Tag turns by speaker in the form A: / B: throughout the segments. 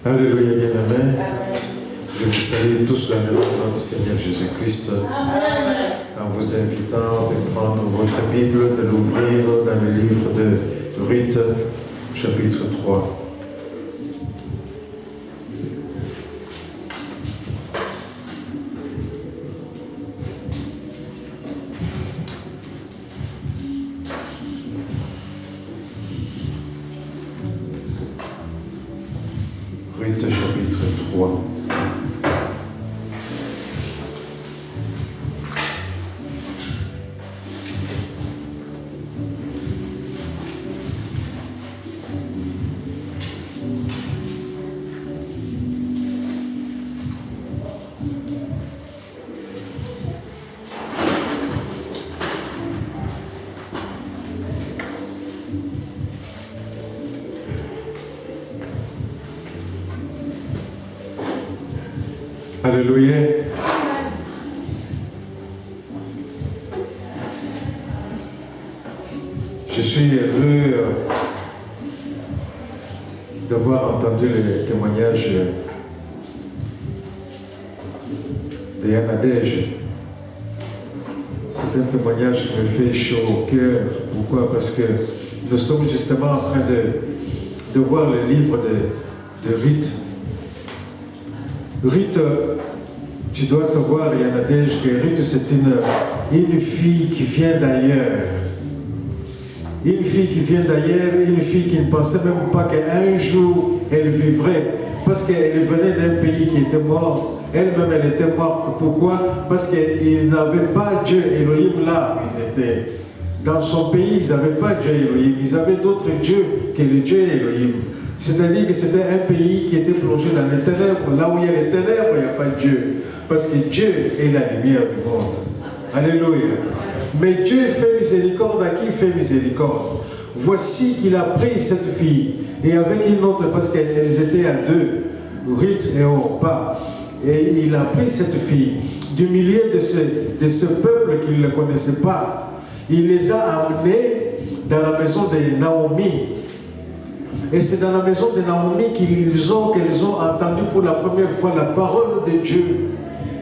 A: Alléluia, bien-aimés. Je vous salue tous dans le nom de notre Seigneur Jésus-Christ. En vous invitant de prendre votre Bible, de l'ouvrir dans le livre de Ruth, chapitre 3. Ruth, chapitre 3. Alléluia. Je suis heureux d'avoir entendu le témoignage de Yanadej. C'est un témoignage qui me fait chaud au cœur. Pourquoi? Parce que nous sommes justement en train de voir le livre de Ruth. Ruth, tu dois savoir, Yanadej, que Ruth c'est une fille qui vient d'ailleurs. Une fille qui vient d'ailleurs, une fille qui ne pensait même pas qu'un jour elle vivrait. Parce qu'elle venait d'un pays qui était mort. Elle-même, elle était morte. Pourquoi? Parce qu'ils n'avaient pas Dieu Elohim là où ils étaient. Dans son pays, ils n'avaient pas Dieu Elohim. Ils avaient d'autres dieux que le Dieu Elohim. C'est-à-dire que c'était un pays qui était plongé dans les ténèbres. Là où il y a les ténèbres, il n'y a pas de Dieu. Parce que Dieu est la lumière du monde. Alléluia. Mais Dieu fait miséricorde à qui il fait miséricorde. Voici qu'il a pris cette fille. Et avec une autre, parce qu'elles étaient à deux, Ruth et Orpa. Et il a pris cette fille du milieu de ce peuple qu'il ne connaissait pas. Il les a amenés dans la maison de Naomi. Et c'est dans la maison de Naomi qu'elles ont entendu pour la première fois la parole de Dieu.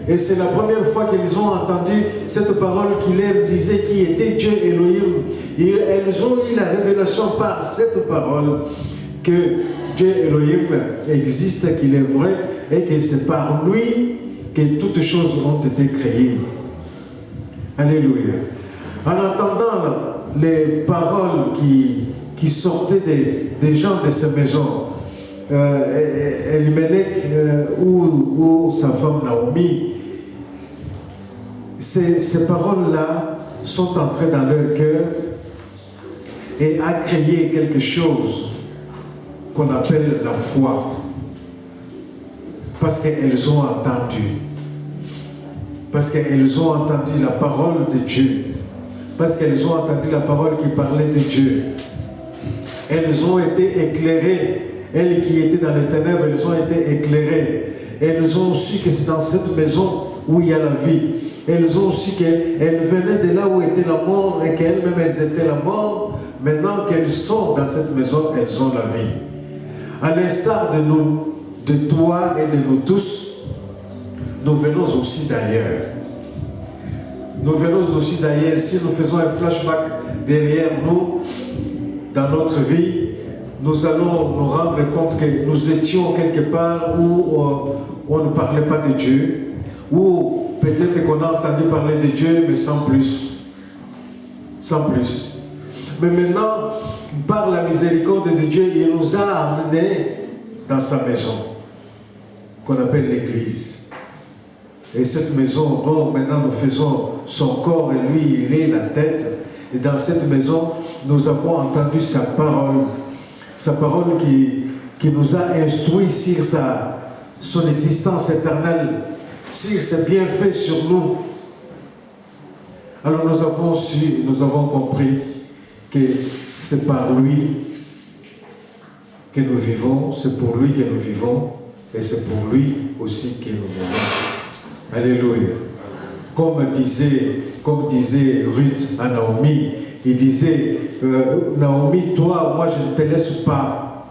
A: Et c'est la première fois qu'elles ont entendu cette parole qui leur disait qui était Dieu Elohim. Et elles ont eu la révélation par cette parole que Dieu Elohim existe, qu'il est vrai, et que c'est par lui que toutes choses ont été créées. Alléluia. En entendant les paroles qui sortaient des gens de ces maisons, Elimelech ou sa femme Naomi, ces paroles-là sont entrées dans leur cœur et a créé quelque chose qu'on appelle la foi. Parce qu'elles ont entendu. Parce qu'elles ont entendu la parole de Dieu. Parce qu'elles ont entendu la parole qui parlait de Dieu. Elles ont été éclairées. Elles qui étaient dans les ténèbres, elles ont été éclairées. Elles ont su que c'est dans cette maison où il y a la vie. Elles ont su qu'elles venaient de là où était la mort et qu'elles-mêmes elles étaient la mort. Maintenant qu'elles sont dans cette maison, elles ont la vie. À l'instar de nous, de toi et de nous tous, nous venons aussi d'ailleurs. Nous venons aussi d'ailleurs. Si nous faisons un flashback derrière nous, dans notre vie, nous allons nous rendre compte que nous étions quelque part où on ne parlait pas de Dieu, où peut-être qu'on a entendu parler de Dieu, mais sans plus. Sans plus. Mais maintenant, par la miséricorde de Dieu, il nous a amenés dans sa maison, qu'on appelle l'Église. Et cette maison dont maintenant nous faisons son corps et lui, il est la tête. Et dans cette maison, nous avons entendu sa parole qui nous a instruits sur son existence éternelle, sur ses bienfaits sur nous. Alors nous avons su, nous avons compris que c'est par lui que nous vivons, c'est pour lui que nous vivons, et c'est pour lui aussi que nous mourons. Alléluia. Comme disait Ruth à Naomi, il disait, Naomi, toi, moi je ne te laisse pas.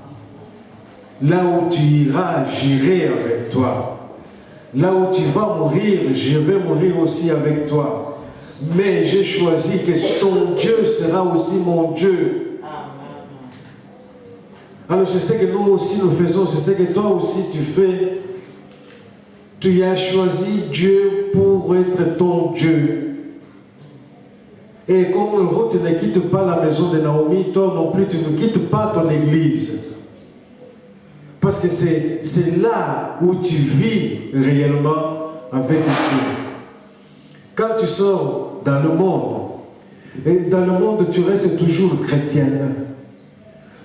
A: Là où tu iras, j'irai avec toi. Là où tu vas mourir, je vais mourir aussi avec toi. Mais j'ai choisi que ton Dieu sera aussi mon Dieu. Alors c'est ce que nous aussi nous faisons, c'est ce que toi aussi tu fais. Tu as choisi Dieu pour être ton Dieu. Et comme Ruth ne quitte pas la maison de Naomi, toi non plus tu ne quittes pas ton église. Parce que c'est là où tu vis réellement avec Dieu. Quand tu sors dans le monde, et dans le monde tu restes toujours chrétienne,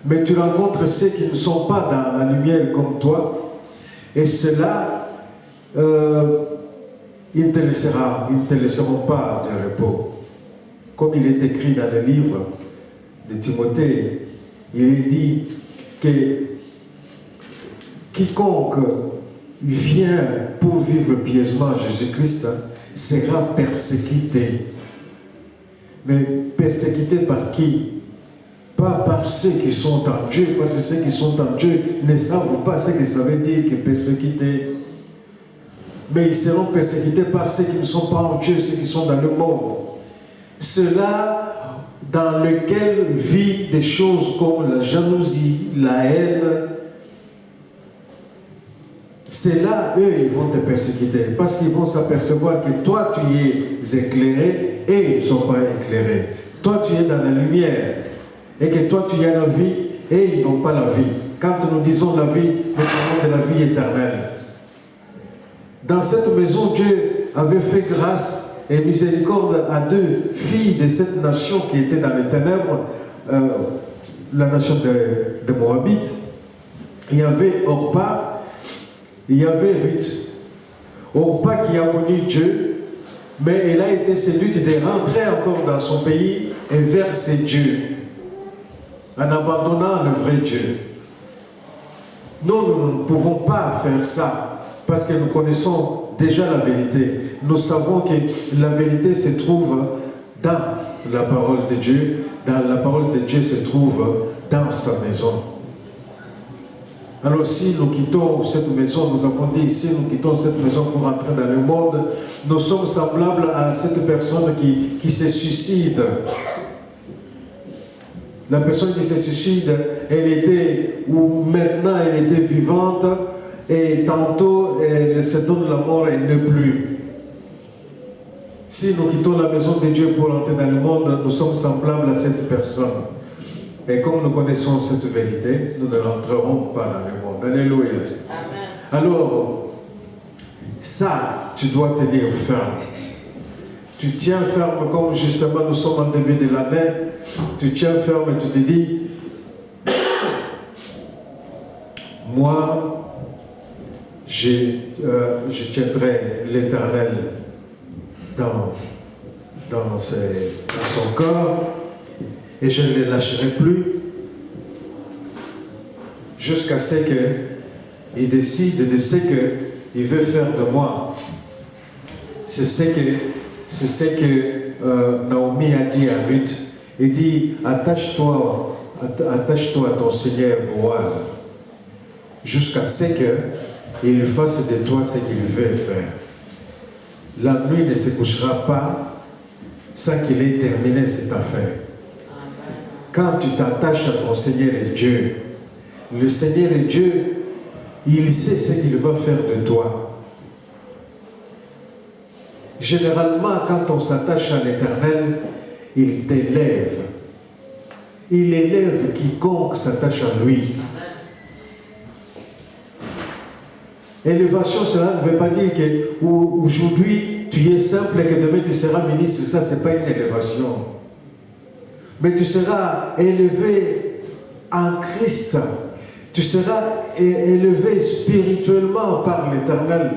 A: mais tu rencontres ceux qui ne sont pas dans la lumière comme toi, et ceux-là, ils ne te laisseront pas de repos. Comme il est écrit dans le livre de Timothée, il est dit que quiconque vient pour vivre pieusement Jésus-Christ sera persécuté. Mais persécuté par qui? Pas par ceux qui sont en Dieu, parce que ceux qui sont en Dieu ne savent pas ce que ça veut dire que persécuté. Mais ils seront persécutés par ceux qui ne sont pas en Dieu, ceux qui sont dans le monde. Ceux-là dans lequel vit des choses comme la jalousie, la haine. C'est là, eux, ils vont te persécuter. Parce qu'ils vont s'apercevoir que toi, tu es éclairé et ils ne sont pas éclairés. Toi, tu es dans la lumière. Et que toi, tu as la vie et ils n'ont pas la vie. Quand nous disons la vie, nous parlons de la vie éternelle. Dans cette maison, Dieu avait fait grâce et miséricorde à deux filles de cette nation qui étaient dans les ténèbres, la nation de Moabite. Il y avait Orpa, il y avait Ruth. Orpa qui a connu Dieu, mais elle a été séduite de rentrer encore dans son pays et vers ses dieux, en abandonnant le vrai Dieu. Nous ne pouvons pas faire ça, parce que nous connaissons déjà la vérité. Nous savons que la vérité se trouve dans la parole de Dieu. Dans la parole de Dieu se trouve dans sa maison. Alors si nous quittons cette maison, nous avons dit, si nous quittons cette maison pour entrer dans le monde, nous sommes semblables à cette personne qui se suicide. La personne qui se suicide, elle était, ou maintenant elle était vivante, et tantôt elle se donne la mort, elle n'est plus. Si nous quittons la maison de Dieu pour entrer dans le monde, nous sommes semblables à cette personne. Et comme nous connaissons cette vérité, nous ne rentrerons pas dans le monde. Alléluia. Amen. Alors, ça, tu dois tenir ferme. Tu tiens ferme, comme justement nous sommes en début de l'année, tu tiens ferme et tu te dis, moi, je tiendrai l'Éternel dans son corps et je ne le lâcherai plus jusqu'à ce qu'il décide de ce qu'il veut faire de moi. C'est ce que Naomi a dit à Ruth. Il dit, attache-toi à ton Seigneur Boaz jusqu'à ce qu'il fasse de toi ce qu'il veut faire. La nuit ne se couchera pas sans qu'il ait terminé cette affaire. Quand tu t'attaches à ton Seigneur et Dieu, le Seigneur et Dieu, il sait ce qu'il va faire de toi. Généralement, quand on s'attache à l'Éternel, il t'élève. Il élève quiconque s'attache à lui. Élévation, cela ne veut pas dire que aujourd'hui tu es simple et que demain tu seras ministre. Ça, ce n'est pas une élévation. Mais tu seras élevé en Christ. Tu seras élevé spirituellement par l'Éternel.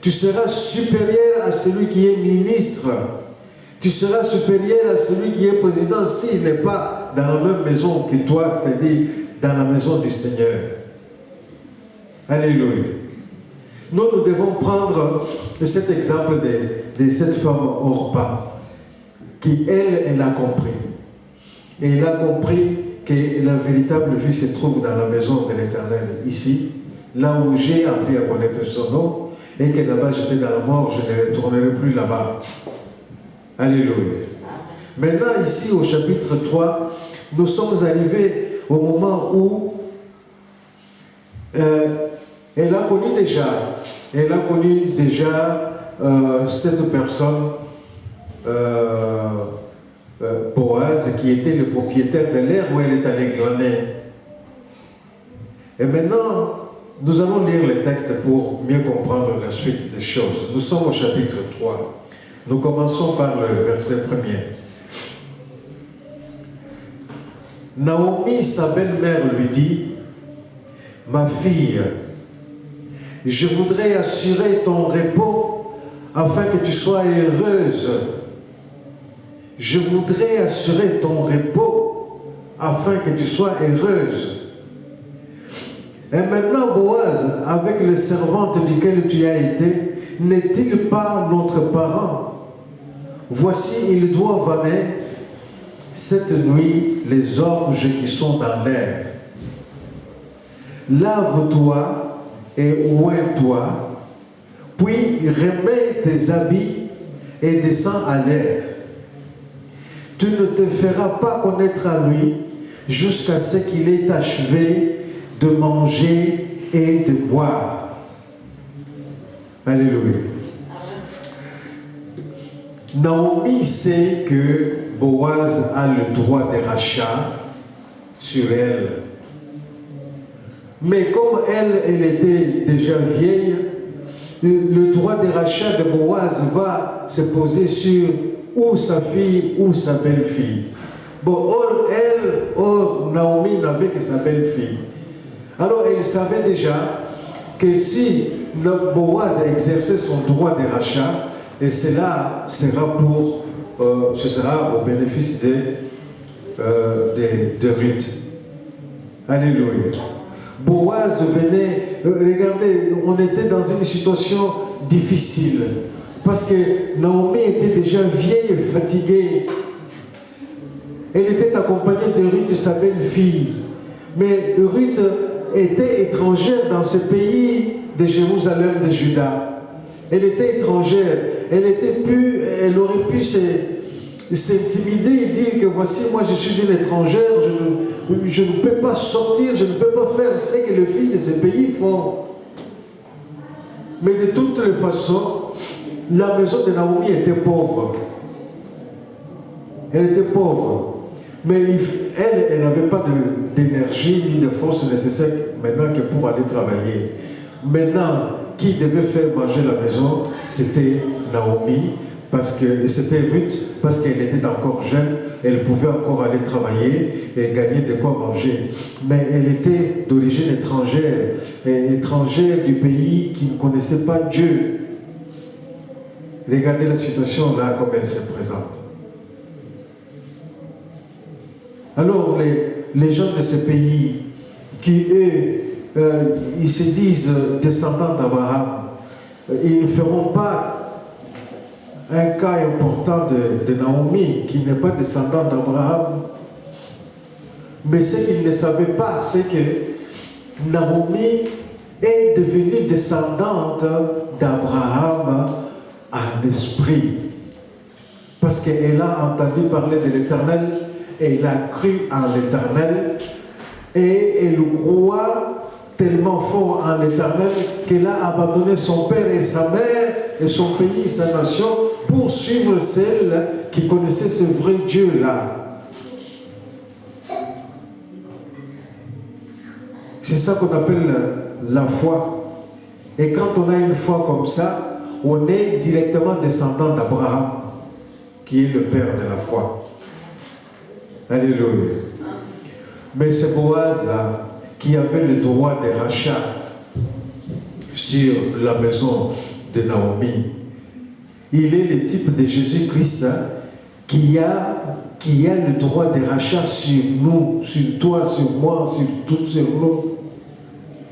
A: Tu seras supérieur à celui qui est ministre. Tu seras supérieur à celui qui est président s'il n'est pas dans la même maison que toi, c'est-à-dire dans la maison du Seigneur. Alléluia. Nous devons prendre cet exemple de cette femme Orpa, qui elle a compris. Et elle a compris que la véritable vie se trouve dans la maison de l'Éternel, ici, là où j'ai appris à connaître son nom, et que là-bas j'étais dans la mort, je ne retournerai plus là-bas. Alléluia. Maintenant, ici, au chapitre 3, nous sommes arrivés au moment où elle a connu déjà cette personne, Boaz, qui était le propriétaire de l'aire où elle est allée glaner. Et maintenant, nous allons lire le texte pour mieux comprendre la suite des choses. Nous sommes au chapitre 3. Nous commençons par le verset 1er. Naomi, sa belle-mère, lui dit, « Ma fille, je voudrais assurer ton repos afin que tu sois heureuse. Je voudrais assurer ton repos afin que tu sois heureuse. Et maintenant, Boaz, avec les servantes duquel tu as été, n'est-il pas notre parent? Voici, il doit vanner cette nuit les orges qui sont dans l'air. Lave-toi et oins-toi, puis remets tes habits et descends à l'air. Tu ne te feras pas connaître à lui jusqu'à ce qu'il ait achevé de manger et de boire. » Alléluia. Naomi sait que Boaz a le droit de rachat sur elle. Mais comme elle était déjà vieille, le droit de rachat de Boaz va se poser sur ou sa fille ou sa belle-fille. Bon, or Naomi n'avait que sa belle-fille. Alors elle savait déjà que si Boaz a exercé son droit de rachat, et cela sera ce sera au bénéfice de Ruth. Alléluia. Boaz venait, regardez, on était dans une situation difficile, parce que Naomi était déjà vieille et fatiguée. Elle était accompagnée de Ruth, sa belle-fille. Mais Ruth était étrangère dans ce pays de Jérusalem, de Juda. Elle était étrangère. Elle aurait pu s'intimider et dire que voici, moi je suis une étrangère, je ne peux pas sortir, je ne peux pas faire ce que les filles de ce pays font. Mais de toutes les façons, la maison de Naomi était pauvre. Elle était pauvre. Mais elle n'avait pas d'énergie ni de force nécessaire maintenant que pour aller travailler. Maintenant, qui devait faire manger la maison, c'était Naomi, c'était Ruth, parce qu'elle était encore jeune, elle pouvait encore aller travailler et gagner de quoi manger. Mais elle était d'origine étrangère du pays qui ne connaissait pas Dieu. Regardez la situation là comme elle se présente. Alors les gens de ce pays qui, eux, ils se disent descendants d'Abraham, ils ne feront pas un cas important de Naomi, qui n'est pas descendant d'Abraham. Mais ce qu'ils ne savaient pas, c'est que Naomi est devenue descendante d'Abraham en esprit. Parce qu'elle a entendu parler de l'Éternel, elle a cru en l'Éternel, et elle croit tellement fort en l'Éternel qu'elle a abandonné son père et sa mère et son pays, sa nation, pour suivre celle qui connaissait ce vrai Dieu-là. C'est ça qu'on appelle la foi. Et quand on a une foi comme ça, on est directement descendant d'Abraham, qui est le père de la foi. Alléluia. Mais c'est Boaz-là qui avait le droit de rachat sur la maison de Naomi. Il est le type de Jésus-Christ, hein, qui a le droit de rachat sur nous, sur toi, sur moi, sur toutes, sur nous.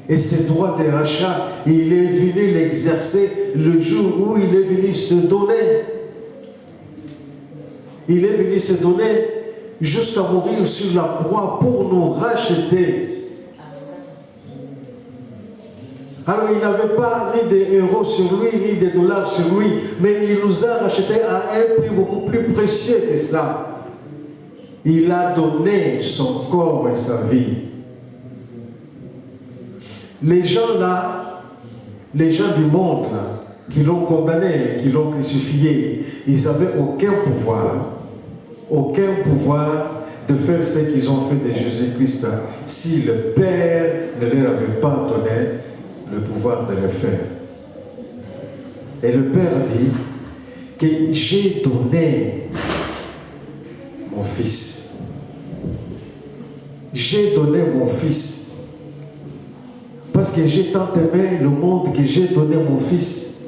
A: Et ce droit de rachat, il est venu l'exercer le jour où il est venu se donner. Il est venu se donner jusqu'à mourir sur la croix pour nous racheter. Alors il n'avait pas ni des euros sur lui, ni des dollars sur lui, mais il nous a rachetés à un prix beaucoup plus précieux que ça. Il a donné son corps et sa vie. Les gens là, les gens du monde là, qui l'ont condamné, qui l'ont crucifié, ils n'avaient aucun pouvoir de faire ce qu'ils ont fait de Jésus-Christ si le Père ne leur avait pas donné le pouvoir de le faire. Et le Père dit que j'ai donné mon Fils. J'ai donné mon Fils. Parce que j'ai tant aimé le monde que j'ai donné mon Fils.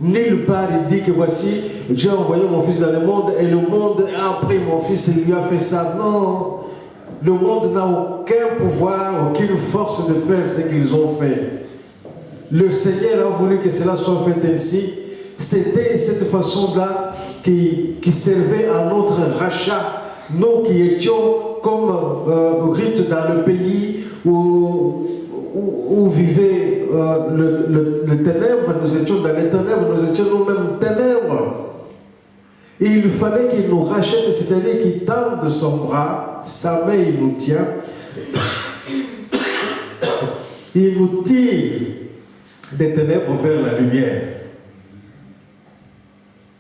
A: Nulle part il dit que voici, j'ai envoyé mon Fils dans le monde et le monde a pris mon Fils et lui a fait ça. Non, le monde n'a aucun pouvoir, aucune force de faire ce qu'ils ont fait. Le Seigneur a voulu que cela soit fait ainsi. C'était cette façon-là qui servait à notre rachat. Nous qui étions comme rite dans le pays où vivait le ténèbre, nous étions dans les ténèbres, nous étions nous-mêmes ténèbres. Et il fallait qu'il nous rachète, c'est-à-dire qu'il tende de son bras, sa main il nous tient, il nous tire des ténèbres vers la lumière,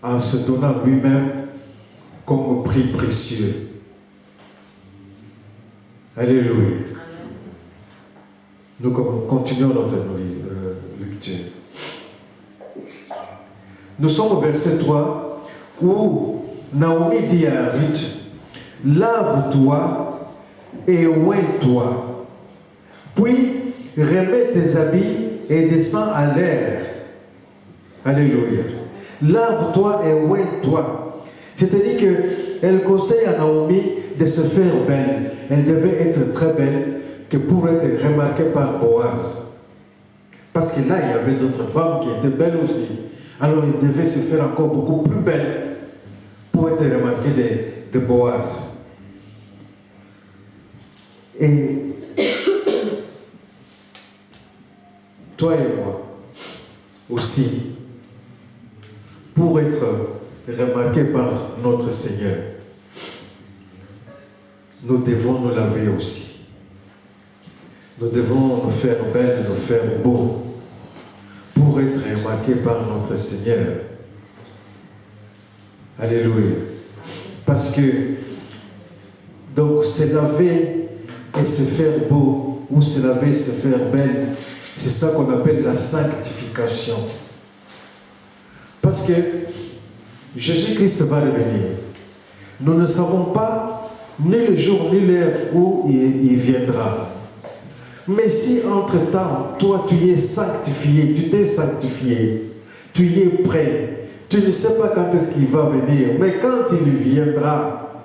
A: en se donnant lui-même comme prix précieux. Alléluia. Nous continuons notre lecture. Nous sommes au verset 3 où Naomi dit à Ruth, lave-toi et oins-toi, puis remets tes habits et descends à l'air. Alléluia. Lave-toi et oins-toi. C'est-à-dire qu'elle conseille à Naomi de se faire belle. Elle devait être très belle que pour être remarquée par Boaz. Parce que là, il y avait d'autres femmes qui étaient belles aussi. Alors, il devait se faire encore beaucoup plus belle pour être remarquée de Boaz. Et toi et moi aussi, pour être remarqués par notre Seigneur, nous devons nous laver aussi. Nous devons nous faire belles, nous faire beaux, pour être remarqués par notre Seigneur. Alléluia. Parce que, donc, se laver et se faire beau, ou se laver et se faire belle, c'est ça qu'on appelle la sanctification. Parce que Jésus-Christ va revenir. Nous ne savons pas ni le jour ni l'heure où il viendra. Mais si entre-temps, toi tu es sanctifié, tu t'es sanctifié, tu y es prêt, tu ne sais pas quand est-ce qu'il va venir, mais quand il viendra,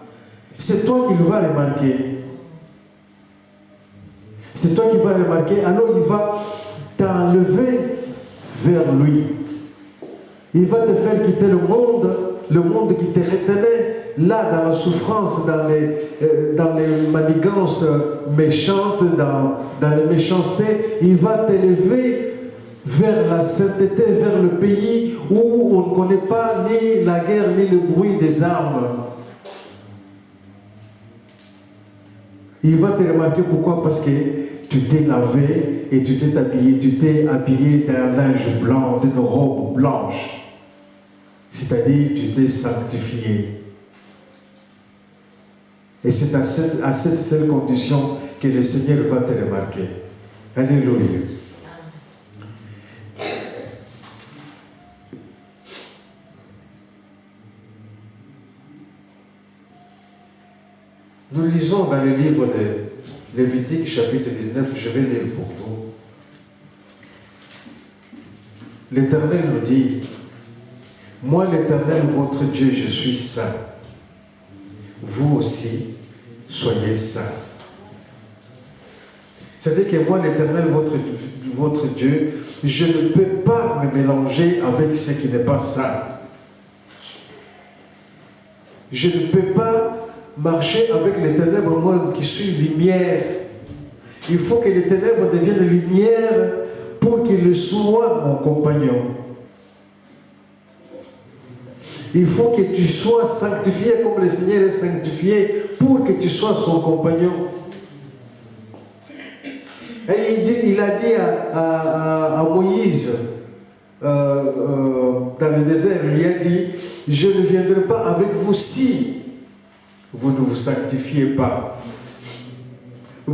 A: c'est toi qui le vas remarquer. C'est toi qui vas remarquer, alors il va t'enlever vers lui. Il va te faire quitter le monde qui te retenait là dans la souffrance, dans les manigances méchantes, dans les méchancetés. Il va t'élever vers la sainteté, vers le pays où on ne connaît pas ni la guerre ni le bruit des armes. Il va te remarquer pourquoi? Parce que tu t'es lavé et tu t'es habillé d'un linge blanc, d'une robe blanche. C'est-à-dire, tu t'es sanctifié. Et c'est à cette seule condition que le Seigneur va te remarquer. Alléluia. Nous lisons dans le livre de Lévitique, chapitre 19, je vais lire pour vous. L'Éternel nous dit, « Moi, l'Éternel, votre Dieu, je suis saint. Vous aussi, soyez saints. » C'est-à-dire que moi, l'Éternel, votre Dieu, je ne peux pas me mélanger avec ce qui n'est pas saint. Je ne peux pas marcher avec les ténèbres, moi qui suis lumière. Il faut que les ténèbres deviennent lumière pour qu'il soit mon compagnon. Il faut que tu sois sanctifié comme le Seigneur est sanctifié pour que tu sois son compagnon. Et il a dit à Moïse, dans le désert, il lui a dit, je ne viendrai pas avec vous si vous ne vous sanctifiez pas.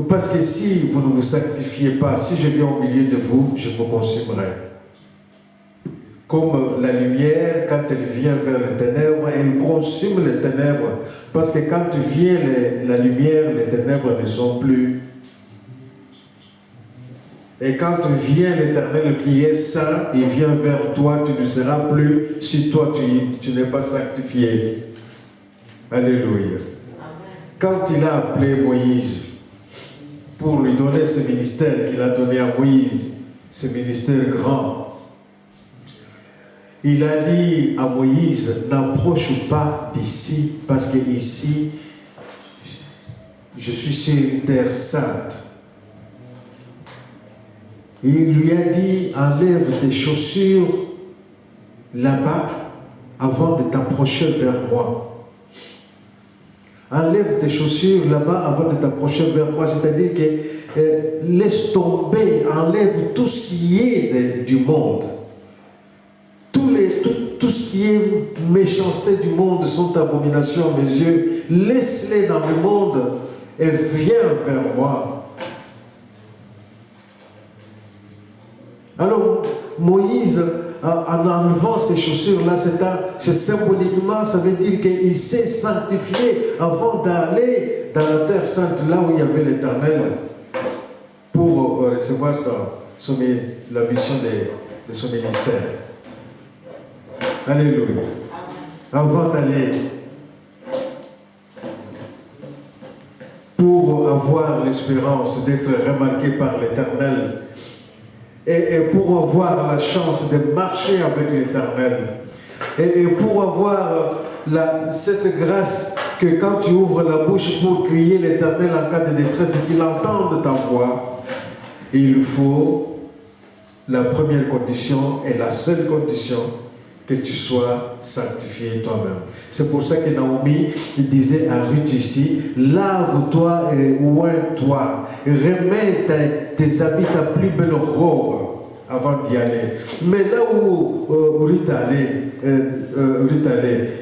A: Parce que si vous ne vous sanctifiez pas, si je viens au milieu de vous, je vous consumerai. Comme la lumière, quand elle vient vers les ténèbres, elle consume les ténèbres. Parce que quand vient la lumière, les ténèbres ne sont plus. Et quand vient l'Éternel qui est saint, il vient vers toi, tu ne seras plus si toi tu n'es pas sanctifié. Alléluia. Quand il a appelé Moïse pour lui donner ce ministère qu'il a donné à Moïse, ce ministère grand, il a dit à Moïse, n'approche pas d'ici, parce que ici, je suis sur une terre sainte. Il lui a dit, enlève tes chaussures là-bas avant de t'approcher vers moi. Enlève tes chaussures là-bas avant de t'approcher vers moi. C'est-à-dire que laisse tomber, enlève tout ce qui est du monde. Tout ce qui est méchanceté du monde sont abominations à mes yeux. Laisse-les dans le monde et viens vers moi. Alors, Moïse, en enlevant ces chaussures-là, c'est symboliquement, ça veut dire qu'il s'est sanctifié avant d'aller dans la terre sainte, là où il y avait l'Éternel, pour recevoir la mission de son ministère. Alléluia. Avant d'aller, pour avoir l'espérance d'être remarqué par l'Éternel, et pour avoir la chance de marcher avec l'Éternel, et pour avoir cette grâce que quand tu ouvres la bouche pour crier l'Éternel en cas de détresse et qu'il entende ta voix, il faut la première condition et la seule condition, que tu sois sanctifié toi-même. C'est pour ça que Naomi disait à Ruth ici, lave-toi et oins-toi, remets tes habits, ta plus belle robe avant d'y aller. Mais là où Ruth allait,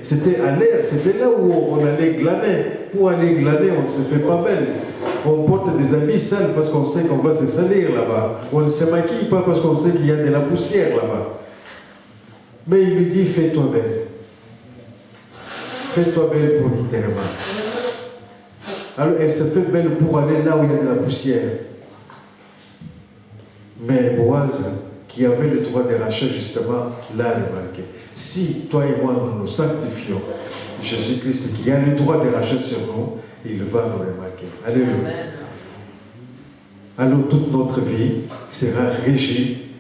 A: c'était à l'air, c'était là où on allait glaner. Pour aller glaner, on ne se fait pas belle. On porte des habits sales parce qu'on sait qu'on va se salir là-bas. On ne se maquille pas parce qu'on sait qu'il y a de la poussière là-bas. Mais il lui dit, fais-toi belle. Fais-toi belle pour littéralement. Alors elle se fait belle pour aller là où il y a de la poussière. Mais Boaz, qui avait le droit de rachat justement, l'a remarqué. Si toi et moi nous nous sanctifions, Jésus-Christ qui a le droit de rachat sur nous, il va nous remarquer. Alléluia. Alors toute notre vie sera régie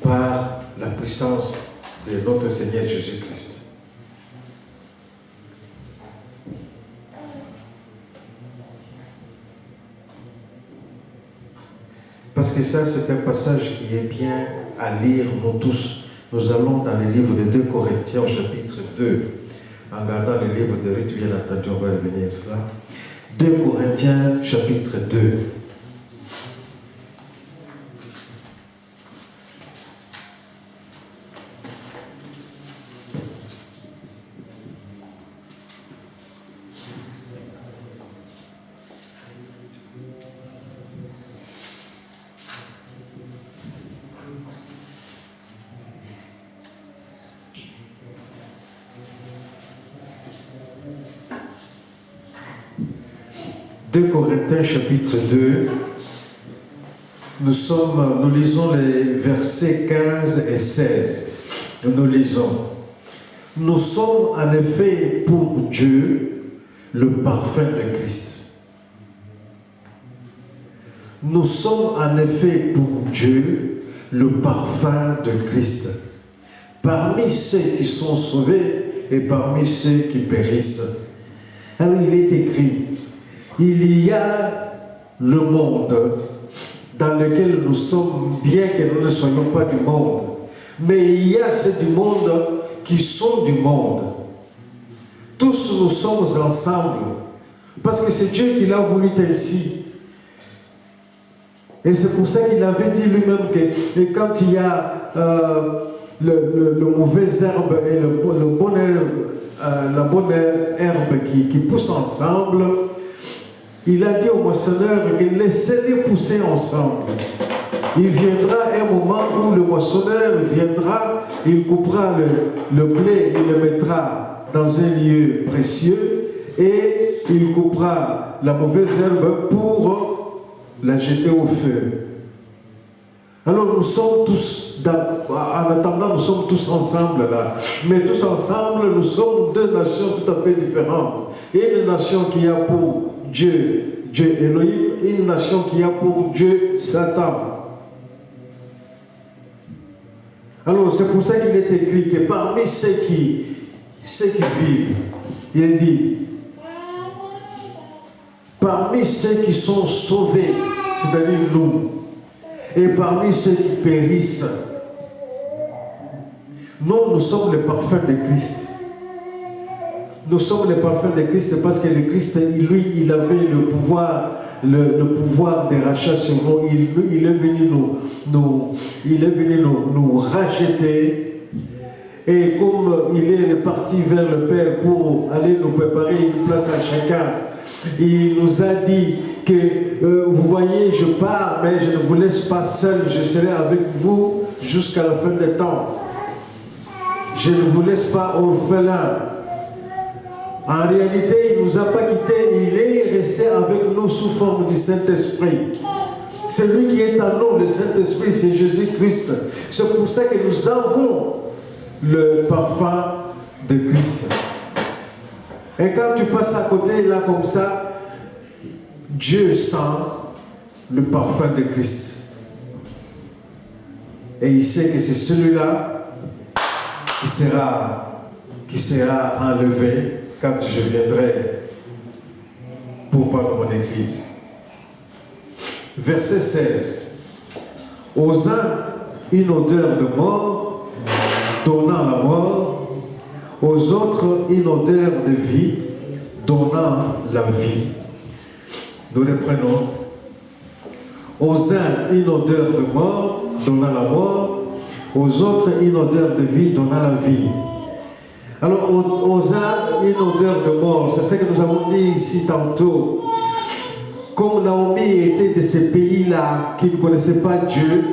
A: par la puissance de notre Seigneur Jésus-Christ. Parce que ça, c'est un passage qui est bien à lire, nous tous. Nous allons dans le livre de 2 Corinthiens, chapitre 2. En gardant le livre de Ruth, bien entendu, on va revenir à cela. 2 Corinthiens, chapitre 2. 2 Corinthiens chapitre 2, nous lisons les versets 15 et 16. Nous lisons. Nous sommes en effet pour Dieu le parfum de Christ. Nous sommes en effet pour Dieu le parfum de Christ. Parmi ceux qui sont sauvés et parmi ceux qui périssent. Alors il est écrit, il y a le monde dans lequel nous sommes, bien que nous ne soyons pas du monde, mais il y a ceux du monde qui sont du monde. Tous nous sommes ensemble, parce que c'est Dieu qui l'a voulu ainsi. Et c'est pour ça qu'il avait dit lui-même que quand il y a le mauvais herbe et la bonne herbe qui poussent ensemble, il a dit au moissonneur que laissez-les pousser ensemble. Il viendra un moment où le moissonneur viendra, il coupera le blé, il le mettra dans un lieu précieux et il coupera la mauvaise herbe pour la jeter au feu. Alors nous sommes tous, en attendant, nous sommes tous ensemble là. Mais tous ensemble, nous sommes deux nations tout à fait différentes. Une nation qui a pour Dieu, Dieu Elohim, une nation qui a pour Dieu Satan. Alors c'est pour ça qu'il est écrit que parmi ceux qui vivent, il dit, parmi ceux qui sont sauvés, c'est-à-dire nous, et parmi ceux qui périssent, nous sommes les parfums de Christ. Nous sommes les parfums de Christ parce que le Christ, lui, il avait le pouvoir de rachat sur nous. Il est venu nous racheter. Et comme il est parti vers le Père pour aller nous préparer une place à chacun, il nous a dit que, vous voyez, je pars, mais je ne vous laisse pas seul, je serai avec vous jusqu'à la fin des temps. Je ne vous laisse pas orphelin. En réalité, il ne nous a pas quittés, il est resté avec nous sous forme du Saint-Esprit. Celui qui est en nous, le Saint-Esprit, c'est Jésus-Christ. C'est pour ça que nous avons le parfum de Christ. Et quand tu passes à côté, là, comme ça, Dieu sent le parfum de Christ. Et il sait que c'est celui-là qui sera enlevé quand je viendrai pour prendre mon église. Verset 16. Aux uns, une odeur de mort, donnant la mort. Aux autres, une odeur de vie, donnant la vie. Nous les prenons. Aux uns, une odeur de mort, donnant la mort. Aux autres, une odeur de vie, donnant la vie. Alors, aux uns, une odeur de mort. C'est ce que nous avons dit ici tantôt. Comme Naomi était de ces pays-là qui ne connaissaient pas Dieu,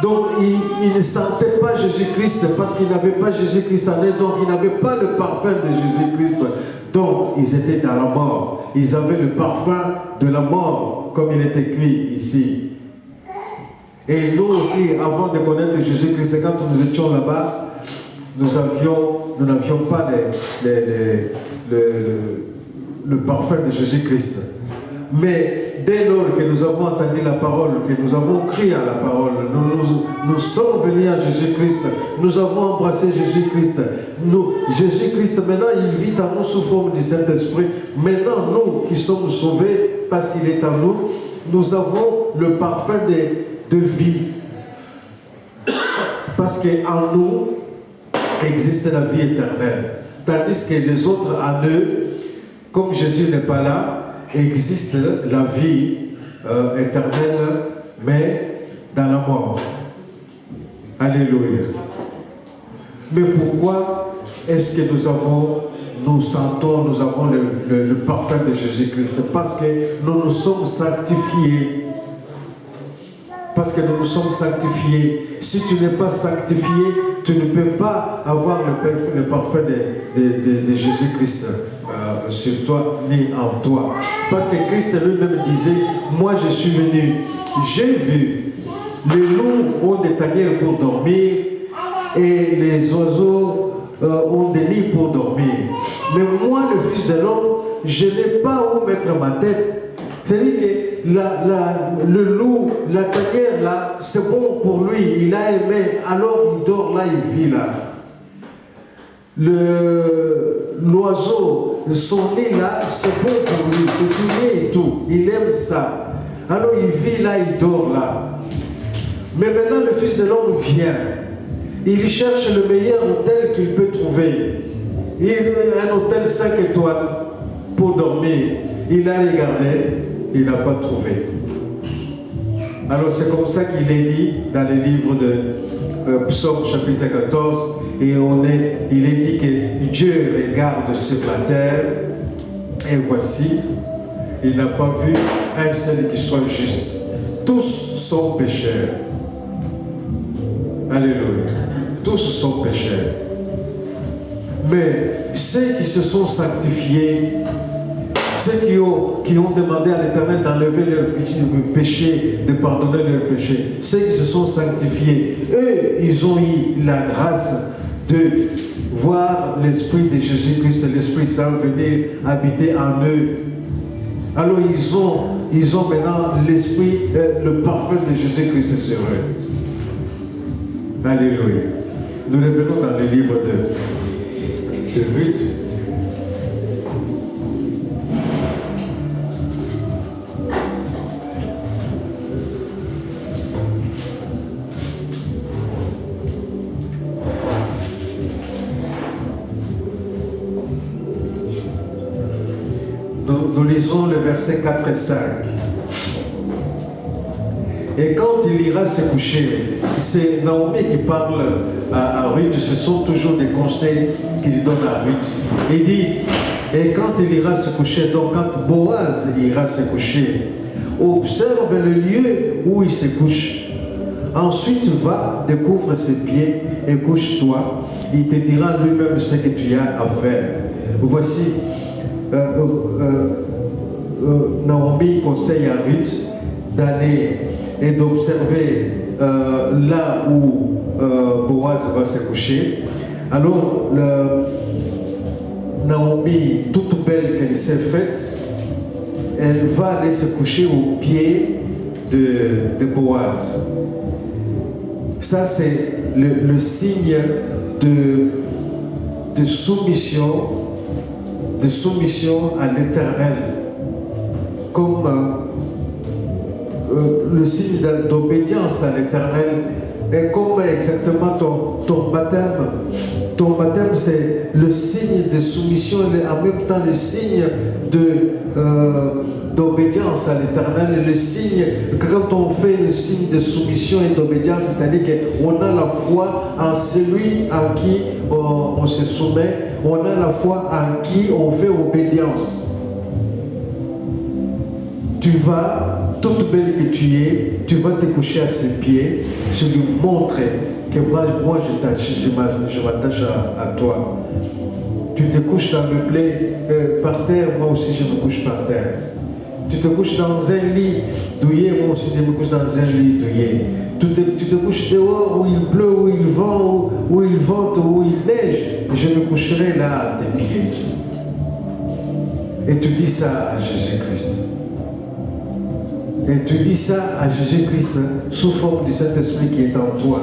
A: donc il ne sentait pas Jésus-Christ parce qu'il n'avait pas Jésus-Christ en eux, donc il n'avait pas le parfum de Jésus-Christ. Donc ils étaient dans la mort. Ils avaient le parfum de la mort, comme il est écrit ici. Et nous aussi, avant de connaître Jésus-Christ, quand nous étions là-bas, nous n'avions pas le parfum de Jésus-Christ. Mais dès lors que nous avons entendu la parole, que nous avons crié à la parole, nous sommes venus à Jésus-Christ, nous avons embrassé Jésus-Christ. Jésus-Christ, maintenant, il vit en nous sous forme du Saint-Esprit. Maintenant, nous qui sommes sauvés parce qu'il est en nous, nous avons le parfum de vie. Parce qu'en nous existe la vie éternelle. Tandis que les autres en eux, comme Jésus n'est pas là, existe la vie éternelle, mais dans la mort. Alléluia. Mais pourquoi est-ce que nous avons le parfum de Jésus-Christ? Parce que nous nous sommes sanctifiés. Parce que nous nous sommes sanctifiés. Si tu n'es pas sanctifié, tu ne peux pas avoir le parfum de Jésus-Christ sur toi ni en toi. Parce que Christ lui-même disait, moi je suis venu, j'ai vu, les loups ont des tanières pour dormir et les oiseaux ont des nids pour dormir. Mais moi, le Fils de l'homme, je n'ai pas où mettre ma tête. C'est-à-dire que le loup, la tanière là, c'est bon pour lui, il a aimé, alors il dort là, il vit là. L'oiseau, son nez là, c'est bon pour lui, c'est douillet et tout. Il aime ça. Alors il vit là, il dort là. Mais maintenant le Fils de l'homme vient. Il cherche le meilleur hôtel qu'il peut trouver. Il a un hôtel 5 étoiles pour dormir. Il a regardé, il n'a pas trouvé. Alors c'est comme ça qu'il est dit dans les livres de Psaume chapitre 14. Et il est dit que Dieu regarde sur la terre et voici, il n'a pas vu un seul qui soit juste. Tous sont pécheurs. Alléluia. Tous sont pécheurs. Mais ceux qui se sont sanctifiés, ceux qui ont demandé à l'Éternel d'enlever leur péché, de pardonner leurs péchés, ceux qui se sont sanctifiés, eux, ils ont eu la grâce de voir l'Esprit de Jésus-Christ, l'Esprit Saint venir habiter en eux. Alors ils ont maintenant l'Esprit, le parfum de Jésus-Christ sur eux. Alléluia. Nous revenons dans le livre de Ruth. Nous lisons le verset 4 et 5. Et quand il ira se coucher, c'est Naomi qui parle à Ruth, ce sont toujours des conseils qu'il donne à Ruth. Il dit, et quand il ira se coucher, donc quand Boaz ira se coucher, observe le lieu où il se couche. Ensuite va, découvre ses pieds et couche-toi. Il te dira lui-même ce que tu as à faire. Voici, Naomi conseille à Ruth d'aller et d'observer là où Boaz va se coucher. Alors, Naomi, toute belle qu'elle s'est faite, elle va aller se coucher au pied de Boaz. Ça, c'est le signe de soumission à l'Éternel, comme le signe d'obédience à l'Éternel, et comme exactement ton baptême. Ton baptême, c'est le signe de soumission et en même temps le signe d'obédience à l'Éternel. Le signe, quand on fait le signe de soumission et d'obédience, c'est-à-dire qu'on a la foi en celui à qui on se soumet, on a la foi en qui on fait obédience. Tu vas, toute belle que tu es, tu vas te coucher à ses pieds, se lui montrer que moi je m'attache à toi. Tu te couches dans le blé par terre, moi aussi je me couche par terre. Tu te couches dans un lit douillet, moi aussi je me couche dans un lit douillet. Tu te couches dehors où il pleut, où il vent, où il vente, où il neige, je me coucherai là à tes pieds. Et tu dis ça à Jésus-Christ. Et tu dis ça à Jésus-Christ sous forme du Saint-Esprit qui est en toi.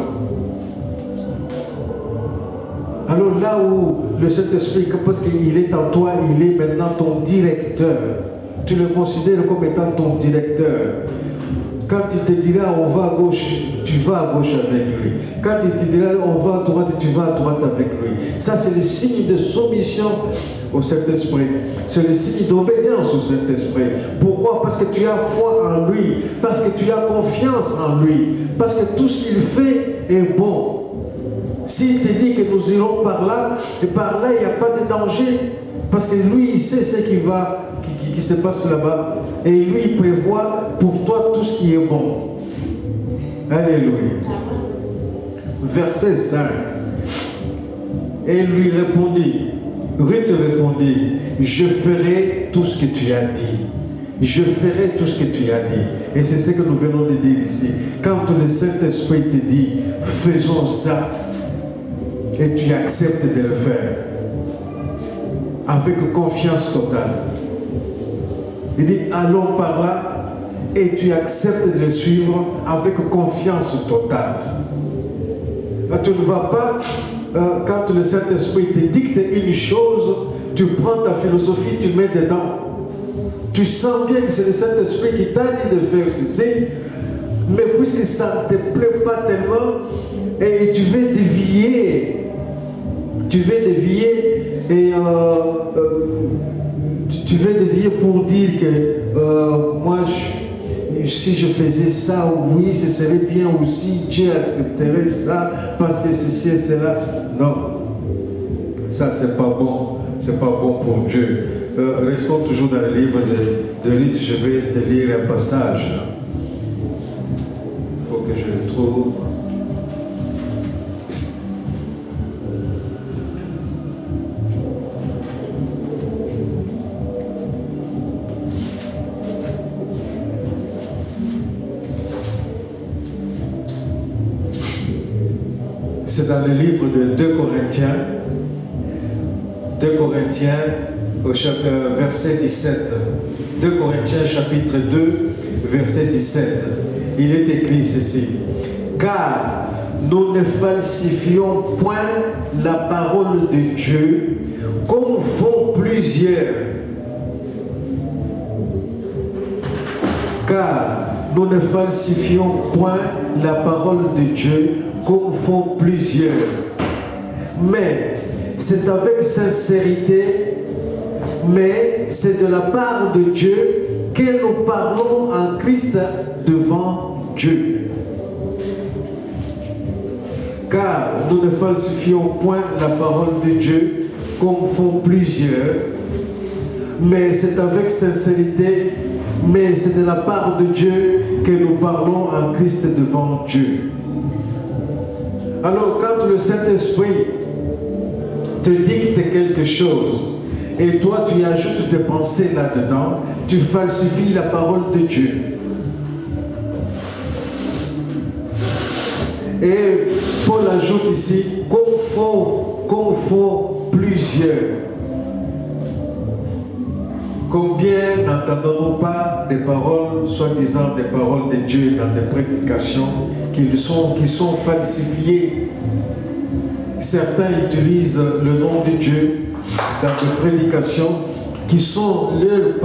A: Alors là où le Saint-Esprit, parce qu'il est en toi, il est maintenant ton directeur. Tu le considères comme étant ton directeur. Quand il te dira on va à gauche, tu vas à gauche avec lui. Quand il te dira on va à droite, tu vas à droite avec lui. Ça, c'est le signe de soumission au Saint-Esprit. C'est le signe d'obédience au Saint-Esprit. Pourquoi? Parce que tu as foi en lui. Parce que tu as confiance en lui. Parce que tout ce qu'il fait est bon. S'il te dit que nous irons par là, et par là, il n'y a pas de danger. Parce que lui, il sait ce qui se passe là-bas. Et lui, il prévoit pour toi tout ce qui est bon. Alléluia. Verset 5. Et lui répondit, Ruth répondit, je ferai tout ce que tu as dit. Je ferai tout ce que tu as dit. Et c'est ce que nous venons de dire ici. Quand le Saint-Esprit te dit, faisons ça, et tu acceptes de le faire, avec confiance totale. Il dit, allons par là, et tu acceptes de le suivre avec confiance totale. Là, tu ne vas pas, quand le Saint-Esprit te dicte une chose, tu prends ta philosophie, tu mets dedans. Tu sens bien que c'est le Saint-Esprit qui t'a dit de faire ceci, mais puisque ça ne te plaît pas tellement, et tu veux dévier, et tu veux dévier pour dire que moi, si je faisais ça, oui, ce serait bien aussi, Dieu accepterait ça, parce que ceci et cela. Non, ça c'est pas bon, c'est pas bon pour Dieu. Restons toujours dans le livre de Ruth, je vais te lire un passage. Il faut que je le trouve. C'est dans le livre de 2 Corinthiens. 2 Corinthiens, au verset 17. 2 Corinthiens, chapitre 2, verset 17. Il est écrit ceci. Car nous ne falsifions point la parole de Dieu comme font plusieurs. Car nous ne falsifions point la parole de Dieu comme font plusieurs. Mais c'est avec sincérité, mais c'est de la part de Dieu que nous parlons en Christ devant Dieu. Car nous ne falsifions point la parole de Dieu comme font plusieurs, mais c'est avec sincérité, mais c'est de la part de Dieu que nous parlons en Christ devant Dieu. Alors quand le Saint-Esprit te dicte quelque chose et toi tu ajoutes tes pensées là-dedans, tu falsifies la parole de Dieu. Et Paul ajoute ici, comme font plusieurs. Combien n'entendons-nous pas des paroles, soi-disant des paroles de Dieu dans des prédications qui sont falsifiées? Certains utilisent le nom de Dieu dans des prédications qui sont leur